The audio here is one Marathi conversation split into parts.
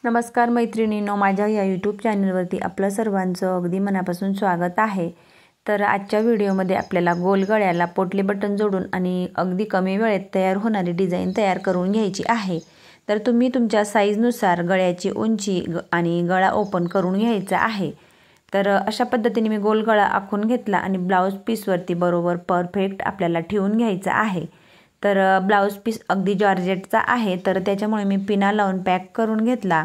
नमस्कार मैत्रिणींनो, माझ्या या यूट्यूब चॅनलवरती आपलं सर्वांचं अगदी मनापासून स्वागत आहे। तर आजच्या व्हिडिओमध्ये आपल्याला गोल गळ्याला पोटली बटन जोडून आणि अगदी कमी वेळेत तयार होणारी डिझाइन तयार करून घ्यायची आहे। तर तुम्ही तुमच्या साईजनुसार गळ्याची उंची आणि गळा ओपन करून घ्यायचा आहे। तर अशा पद्धतीने मी गोल गळा आखून घेतला आणि ब्लाउज पीसवरती बरोबर परफेक्ट आपल्याला ठेवून घ्यायचा आहे। तर ब्लाउज पीस अगदी जॉर्जेटचा आहे, तर त्याच्यामुळे मी पिना लावून पॅक करून घेतला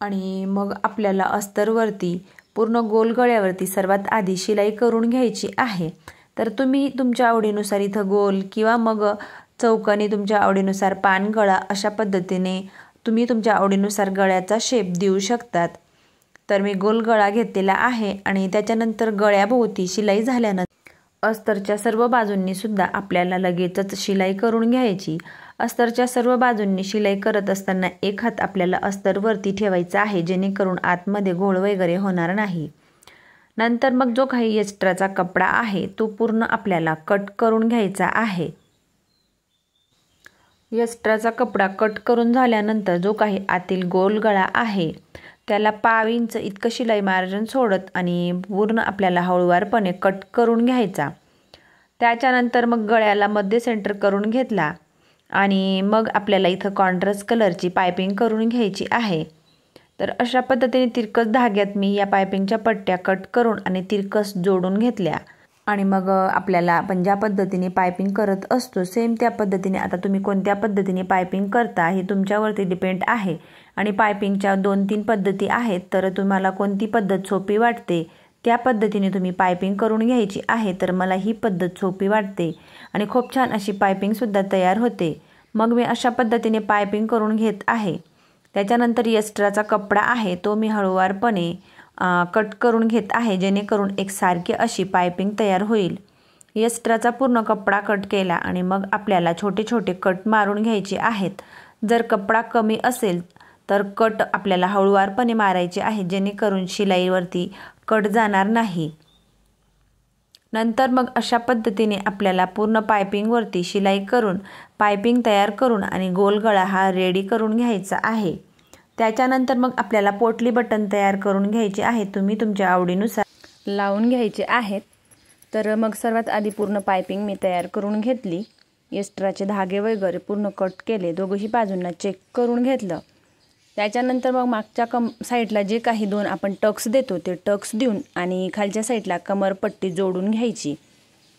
आणि मग आपल्याला अस्तरवरती पूर्ण गोल गळ्यावरती सर्वात आधी शिलाई करून घ्यायची आहे। तर तुम्ही तुमच्या आवडीनुसार इथं गोल किंवा मग चौकोनी तुमच्या आवडीनुसार पान गळा अशा पद्धतीने तुम्ही तुमच्या आवडीनुसार गळ्याचा शेप देऊ शकतात। तर मी गोल गळा घेतलेला आहे आणि त्याच्यानंतर गळ्याभोवती शिलाई झाल्यानंतर अस्तरच्या सर्व बाजूंनी सुद्धा आपल्याला लगेचच शिलाई करून घ्यायची। अस्तरच्या सर्व बाजूंनी शिलाई करत असताना एक हात आपल्याला अस्तरवरती ठेवायचा आहे, जेणेकरून आतमध्ये घोळ वगैरे होणार नाही। नंतर मग जो काही एक्स्ट्राचा कपडा आहे तो पूर्ण आपल्याला कट करून घ्यायचा आहे। एक्स्ट्राचा कपडा कट करून झाल्यानंतर जो काही आतील गोल गळा आहे त्याला 1/2 इंच इतकं शिलाई मार्जिन सोडत आणि पूर्ण आपल्याला हळूवारपणे कट करून घ्यायचा। त्याच्यानंतर मग गळ्याला मध्ये सेंटर करून घेतला आणि मग आपल्याला इथं कॉन्ट्रास्ट कलरची पाइपिंग करून घ्यायची आहे। तर अशा पद्धतीने तिरकस धाग्यात मी या पाइपिंगच्या पट्ट्या कट करून आणि तिरकस जोडून घेतल्या आणि मग आपल्याला आपण ज्या पद्धतीने पाइपिंग करत असतो सेम त्या पद्धतीने आता तुम्ही कोणत्या पद्धतीने पाइपिंग करता हे तुमच्यावरती डिपेंड आहे। आणि पाइपिंगच्या 2-3 पद्धती आहेत, तर तुम्हाला कोणती पद्धत सोपी वाटते त्या पद्धतीने तुम्ही पाइपिंग करून घ्यायची आहे। तर मला ही पद्धत सोपी वाटते आणि खूप छान अशी पाइपिंग सुद्धा तयार होते। मग मी अशा पद्धतीने पाइपिंग करून घेत आहे। त्याच्यानंतर एक्स्ट्राचा कपडा आहे तो मी हळूवारपणे कट करून घेत आहे, जेणेकरून एकसारखी अशी पाइपिंग तयार होईल। एक्स्ट्राचा पूर्ण कपडा कट केला आणि मग आपल्याला छोटे छोटे कट मारून घ्यायचे आहेत। जर कपडा कमी असेल तर कट आपल्याला हळूवारपणे मारायचे आहे, जेणेकरून शिलाईवरती कट जाणार नाही। नंतर मग अशा पद्धतीने आपल्याला पूर्ण पाइपिंगवरती शिलाई करून पाइपिंग तयार करून आणि गोल गळा हा रेडी करून घ्यायचा आहे। त्याच्यानंतर मग आपल्याला पोटली बटन तयार करून घ्यायचे आहे, तुम्ही तुमच्या आवडीनुसार लावून घ्यायचे आहेत। तर मग सर्वात आधी पूर्ण पाइपिंग मी तयार करून घेतली, एक्स्ट्राचे धागे वगैरे पूर्ण कट केले, दोघही बाजूंना चेक करून घेतलं। त्याच्यानंतर मग मागच्या साईडला जे काही 2 आपण टक्स देतो ते टक्स देऊन आणि खालच्या साईडला कमरपट्टी जोडून घ्यायची,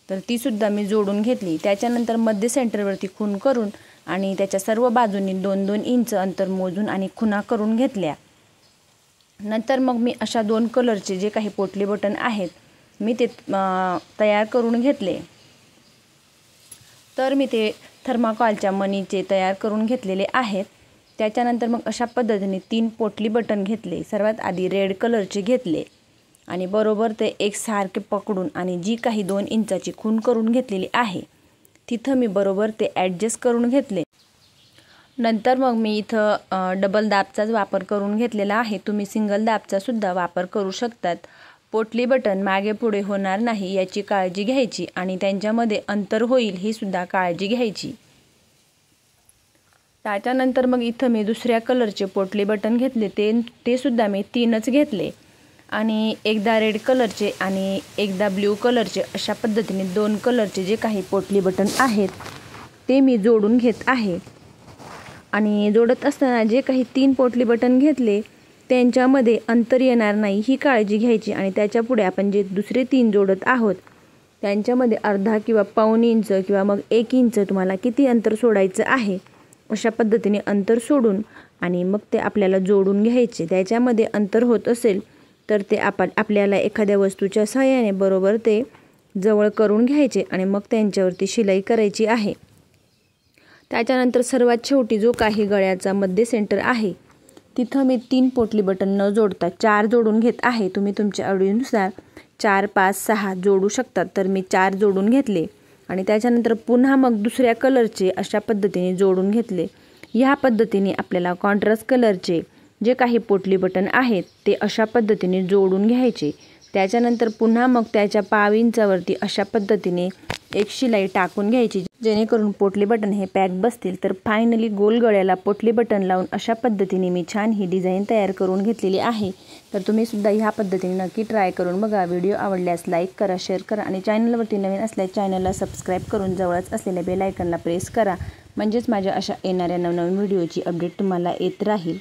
तर ती सुद्धा मी जोडून घेतली। त्याच्यानंतर मध्ये सेंटरवरती खूण करून आणि त्याच्या सर्व बाजूंनी 2-2 इंच अंतर मोजून आणि खुणा करून घेतल्या। नंतर मग मी अशा 2 कलरचे जे काही पोटली बटन आहेत मी ते तयार करून घेतले। तर मी ते थर्माकोलच्या मणीचे तयार करून घेतलेले आहेत। त्याच्यानंतर मग अशा पद्धतीने 3 पोटली बटन घेतले। सर्वात आधी रेड कलरचे घेतले आणि बरोबर ते एकसारखे पकडून आणि जी काही 2 इंचाची खूण करून घेतलेली आहे तिथं मी बरोबर ते ॲडजस्ट करून घेतले। नंतर मग मी इथं डबल दाबचाच वापर करून घेतलेला आहे, तुम्ही सिंगल दाबचा सुद्धा वापर करू शकतात। पोटली बटन मागे पुढे होणार नाही याची काळजी घ्यायची आणि त्यांच्यामध्ये अंतर होईल ही सुद्धा काळजी घ्यायची। त्याच्यानंतर मग इथं मी दुसऱ्या कलरचे पोटली बटन घेतले, ते सुद्धा मी 3च घेतले आणि एकदा रेड कलरचे आणि एकदा ब्ल्यू कलरचे अशा पद्धतीने 2 कलरचे जे काही पोटली बटन आहेत ते मी जोडून घेत आहे। आणि जोडत असताना जे काही 3 पोटली बटन घेतले त्यांच्यामध्ये अंतर येणार नाही ही काळजी घ्यायची आणि त्याच्या पुढे आपण जे दुसरे 3 जोडत आहोत त्यांच्यामध्ये अर्धा किंवा पाऊण इंच किंवा मग 1 इंच तुम्हाला किती अंतर सोडायचं आहे अशा पद्धतीने अंतर सोडून आणि मग ते आपल्याला जोडून घ्यायचे। त्याच्यामध्ये अंतर होत असेल तर ते आपल्याला एखाद्या वस्तूच्या सहाय्याने बरोबर ते जवळ करून घ्यायचे आणि मग त्यांच्यावरती शिलाई करायची आहे। त्याच्यानंतर सर्वात शेवटी जो काही गळ्याचा मध्ये सेंटर आहे तिथं मी 3 पोटली बटन न जोडता 4 जोडून घेत आहे। तुम्ही तुमच्या आवडीनुसार 4, 5, 6 जोडू शकतात, तर मी 4 जोडून घेतले आणि त्याच्यानंतर पुन्हा मग दुसऱ्या कलरचे अशा पद्धतीने जोडून घेतले। ह्या पद्धतीने आपल्याला कॉन्ट्रास्ट कलरचे जे काही पोटली बटन आहेत ते अशा पद्धतीने जोडून घ्यायचे। त्याच्यानंतर पुन्हा मग त्याच्या 1/2 इंचावरती अशा पद्धतीने एक शिलाई टाकून घ्यायची, जेणेकरून पोटली बटन हे पॅक बसतील। तर फायनली गोल गळ्याला पोटली बटन लावून अशा पद्धतीने मी छान ही डिझाईन तयार करून घेतलेली आहे। तर तुम्ही सुद्धा ह्या पद्धतीने नक्की ट्राय करून बघा। व्हिडिओ आवडल्यास लाईक करा, शेअर करा आणि चॅनलवरती नवीन असल्यास चॅनलला सबस्क्राईब करून जवळच असलेल्या बेल आयकॉनला प्रेस करा, म्हणजेच माझ्या अशा येणाऱ्या नवनवीन व्हिडिओची अपडेट तुम्हाला येत राहील।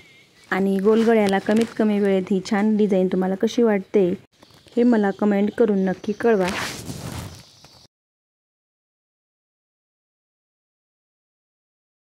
आणि गोल गळ्याला कमीत कमी वेळेत ही छान डिझाईन तुम्हाला कशी वाटते हे मला कमेंट करून नक्की कळवा।